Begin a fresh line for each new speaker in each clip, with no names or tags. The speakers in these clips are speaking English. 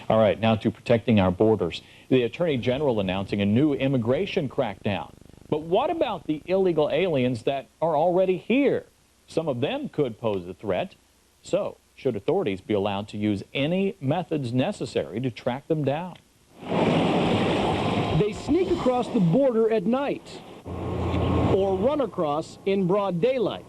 All right, now to protecting our borders. The Attorney General announcing a new immigration crackdown. But what about the illegal aliens that are already here? Some of them could pose a threat. So, should authorities be allowed to use any methods necessary to track them down?
They sneak across the border at night or run across in broad daylight.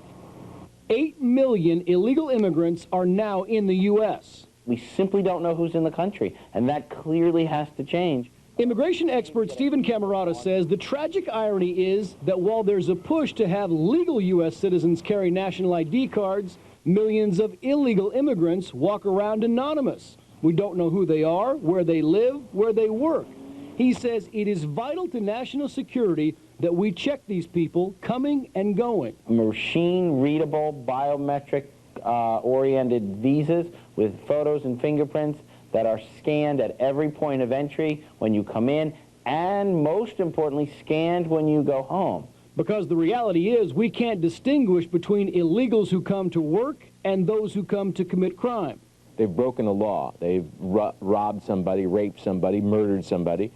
8 million illegal immigrants are now in the U.S.
We simply don't know who's in the country, and that clearly has to change.
Immigration expert Stephen Camarata says the tragic irony is that while there's a push to have legal U.S. citizens carry national ID cards, millions of illegal immigrants walk around anonymous. We don't know who they are, where they live, where they work. He says it is vital to national security that we check these people coming and going.
Machine-readable, biometric-oriented visas with photos and fingerprints that are scanned at every point of entry when you come in, and most importantly, scanned when you go home.
Because the reality is we can't distinguish between illegals who come to work and those who come to commit crime.
They've broken the law. They've robbed somebody, raped somebody, murdered somebody.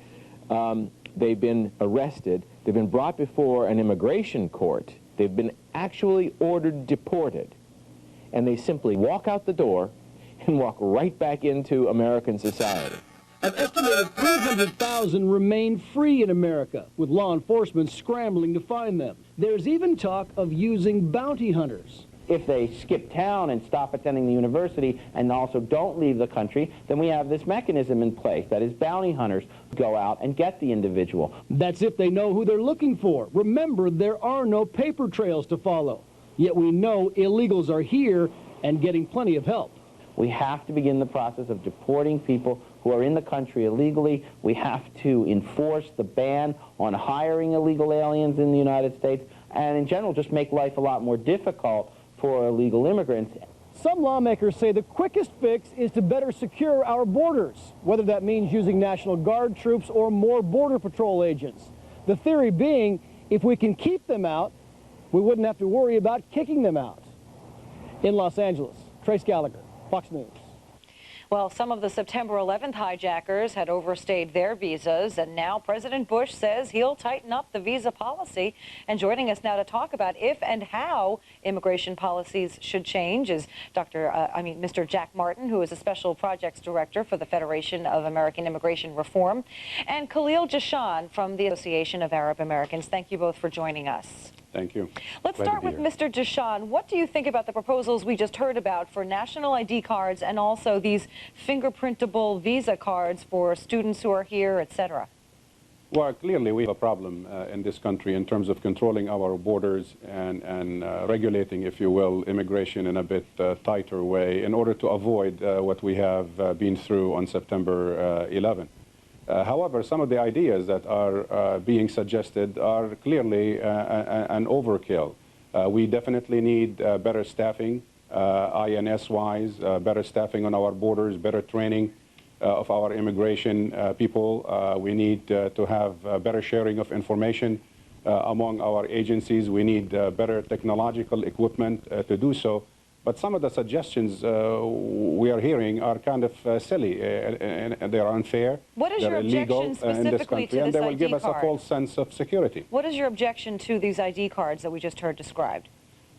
They've been arrested. They've been brought before an immigration court. They've been actually ordered deported. And they simply walk out the door and walk right back into American society.
An estimated 300,000 remain free in America, with law enforcement scrambling to find them. There's even talk of using bounty hunters.
If they skip town and stop attending the university and also don't leave the country, then we have this mechanism in place, that is bounty hunters go out and get the individual.
That's if they know who they're looking for. Remember, there are no paper trails to follow. Yet we know illegals are here and getting plenty of help.
We have to begin the process of deporting people who are in the country illegally. We have to enforce the ban on hiring illegal aliens in the United States, and in general just make life a lot more difficult for illegal immigrants.
Some lawmakers say the quickest fix is to better secure our borders, whether that means using National Guard troops or more Border Patrol agents. The theory being, if we can keep them out, we wouldn't have to worry about kicking them out. In Los Angeles, Trace Gallagher, Fox News.
Well, some of the September 11th hijackers had overstayed their visas, and now President Bush says he'll tighten up the visa policy. And joining us now to talk about if and how immigration policies should change is Mr. Jack Martin, who is a special projects director for the Federation of American Immigration Reform, and Khalil Jashan from the Association of Arab Americans. Thank you both for joining us.
Thank you.
Let's start with Mr. Jashan. What do you think about the proposals we just heard about for national ID cards and also these fingerprintable visa cards for students who are here, etc.?
Well, clearly we have a problem in this country in terms of controlling our borders and regulating, if you will, immigration in a bit tighter way in order to avoid what we have been through on September 11. However, some of the ideas that are being suggested are clearly an overkill. We definitely need better staffing, INS-wise, better staffing on our borders, better training of our immigration people. We need to have better sharing of information among our agencies. We need better technological equipment to do so. But some of the suggestions we are hearing are kind of silly, and they are unfair.
What is your objection specifically to this ID card?
And they will give us a false sense of security.
What is your objection to these ID cards that we just heard described?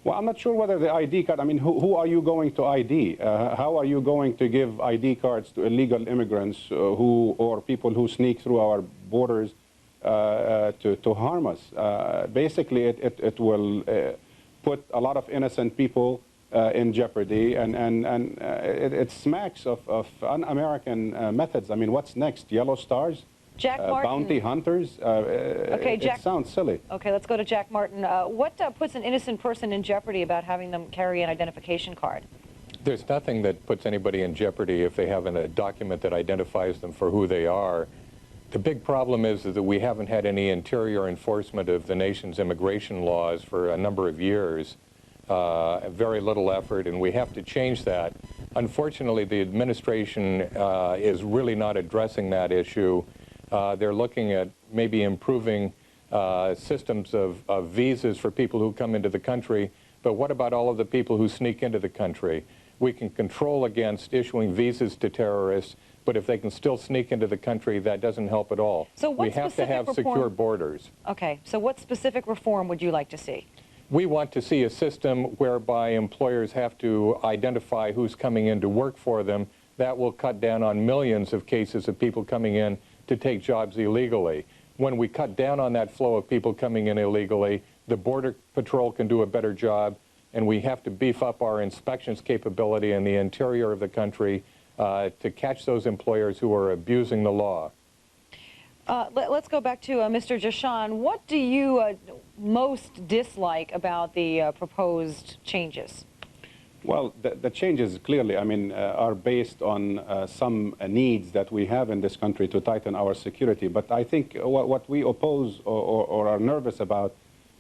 Well, I'm not sure whether the ID card, I mean, who are you going to ID? How are you going to give ID cards to illegal immigrants or people who sneak through our borders to harm us? Basically, it will put a lot of innocent people in jeopardy, and it smacks of un-American methods. I mean, what's next? Yellow stars?
Jack Martin.
Bounty hunters?
Okay, Jack,
it sounds silly.
Okay, let's go to Jack Martin. What puts an innocent person in jeopardy about having them carry an identification card?
There's nothing that puts anybody in jeopardy if they have a document that identifies them for who they are. The big problem is that we haven't had any interior enforcement of the nation's immigration laws for a number of years. Very little effort, and we have to change that. Unfortunately, the administration is really not addressing that issue. They're looking at maybe improving systems of visas for people who come into the country, but what about all of the people who sneak into the country? We can control against issuing visas to terrorists, but if they can still sneak into the country, that doesn't help at all.
So what
we have to have
specific
secure
reform-
borders.
Okay, so what specific reform would you like to see?
We want to see a system whereby employers have to identify who's coming in to work for them. That will cut down on millions of cases of people coming in to take jobs illegally. When we cut down on that flow of people coming in illegally, the Border Patrol can do a better job, and we have to beef up our inspections capability in the interior of the country to catch those employers who are abusing the law.
Let's go back to Mr. Jashan. What do you most dislike about the proposed changes?
Well, the changes clearly, I mean, are based on some needs that we have in this country to tighten our security. But I think what we oppose or are nervous about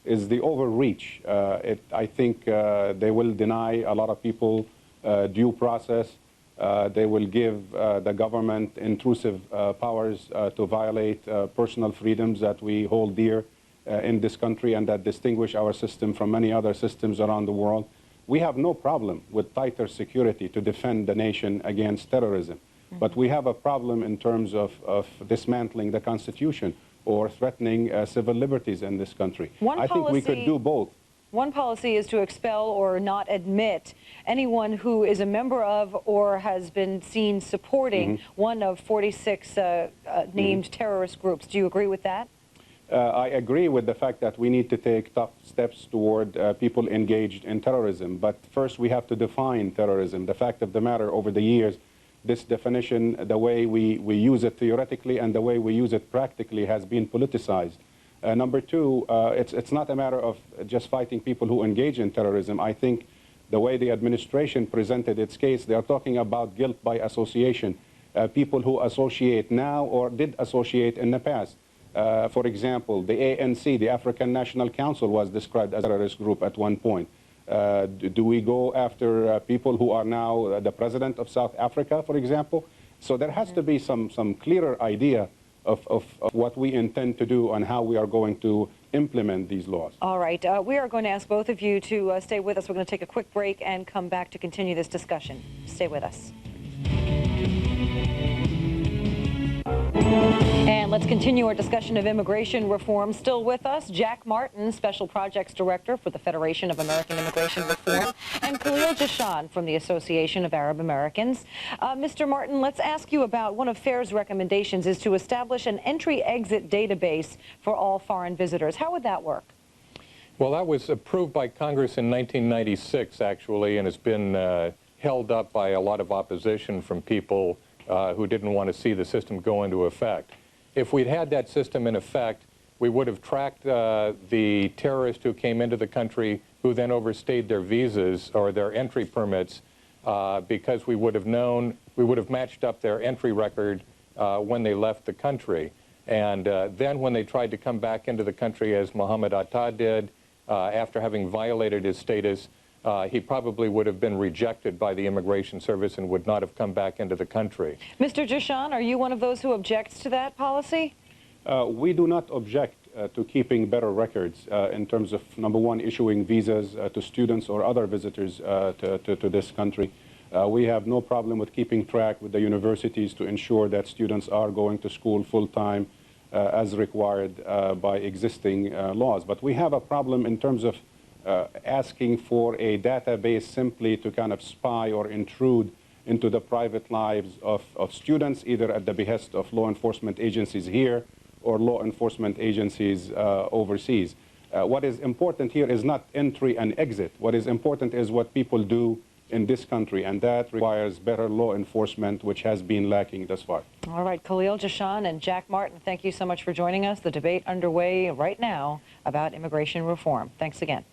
is the overreach. I think they will deny a lot of people due process. They will give the government intrusive powers to violate personal freedoms that we hold dear in this country and that distinguish our system from many other systems around the world. We have no problem with tighter security to defend the nation against terrorism. But we have a problem in terms of dismantling the Constitution or threatening civil liberties in this country. I think we could do both.
One policy is to expel or not admit anyone who is a member of or has been seen supporting one of 46 named terrorist groups. Do you agree with that?
I agree with the fact that we need to take tough steps toward people engaged in terrorism. But first, we have to define terrorism. The fact of the matter, over the years, this definition, the way we use it theoretically and the way we use it practically has been politicized. Number two, it's not a matter of just fighting people who engage in terrorism. I think the way the administration presented its case, they are talking about guilt by association, people who associate now or did associate in the past. For example, the ANC, the African National Council, was described as a terrorist group at one point. Do we go after people who are now the president of South Africa, for example? So there has to be some clearer idea of what we intend to do and how we are going to implement these laws.
All right. We are going to ask both of you to stay with us. We're going to take a quick break and come back to continue this discussion. Stay with us. And let's continue our discussion of immigration reform. Still with us, Jack Martin, Special Projects Director for the Federation of American Immigration Reform, and Khalil Jashan from the Association of Arab Americans. Mr. Martin, let's ask you about one of FAIR's recommendations is to establish an entry-exit database for all foreign visitors. How would that work?
Well, that was approved by Congress in 1996, actually, and has been held up by a lot of opposition from people who didn't want to see the system go into effect. If we'd had that system in effect, we would have tracked the terrorists who came into the country who then overstayed their visas or their entry permits because we would have known, we would have matched up their entry record when they left the country. And then when they tried to come back into the country, as Mohammed Atta did, after having violated his status, he probably would have been rejected by the Immigration Service and would not have come back into the country.
Mr. Jashan, are you one of those who objects to that policy?
We do not object to keeping better records in terms of, number one, issuing visas to students or other visitors to this country. We have no problem with keeping track with the universities to ensure that students are going to school full-time as required by existing laws. But we have a problem in terms of asking for a database simply to kind of spy or intrude into the private lives of students, either at the behest of law enforcement agencies here or law enforcement agencies overseas. What is important here is not entry and exit. What is important is what people do in this country, and that requires better law enforcement, which has been lacking thus far.
All right, Khalil Jashan and Jack Martin, thank you so much for joining us. The debate underway right now about immigration reform. Thanks again.